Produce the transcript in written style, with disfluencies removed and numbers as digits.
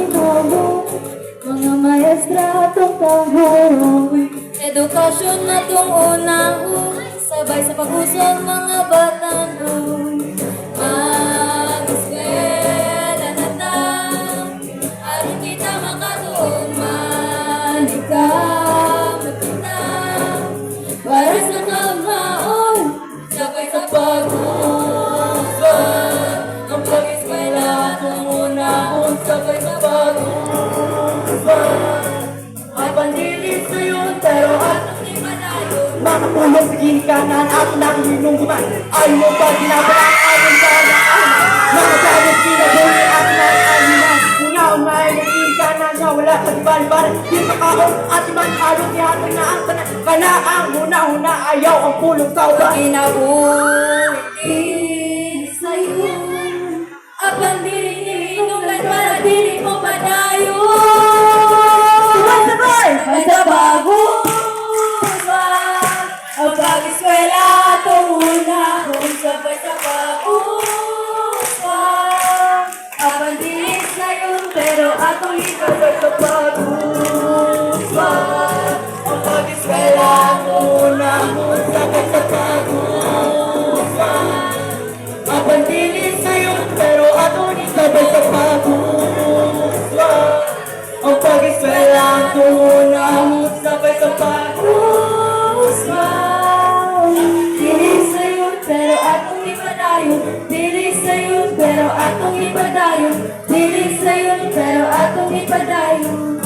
ginoo, mga maestra atong pangharong. Edukasyon na tong unahon, sabay sa pag-usog mga batanon. Mag-eskwela na ta, aron kita makatuon, manika makita, para sa kamhaon, sabay sa pag-usog. Ang pag-eskwela atong unahon, sabay sa pag-usog. Mapandilis na yun, pero atong di manayon. Mga pulong sa ginikanan at nang hinungguman ay mo pa ginagawa ang aming kanaan. Mga sabot pinaguli at nang-alinan. Una-una ay nagkinikanan na wala sa dibalibaran. Di makaon at iman halong ihatag na ang tanan. Kanaang una-una ayaw ang pulong sa ulan. Kinabuhi sa'yo, apan dili niinuman para dili mo padayon. Sabay! Sabay sa pag-usog, ang pag-eskwela atong unahon, sabay sa pag-usog. Apan dili sa'yo, pero atong Sabay sa pag-usog. Ang pag-eskwela atong unahon, sabay sa pag-usog. Apan dili sa'yo, pero atong sabay sa pag-usog. Ang pag-eskwela atong unahon, sabay sa pag-usog. dili sa'yo, pero atong ipadayon. Dili sa'yo, pero atong ipadayon. Dili sa'yo, pero atong ipadayon.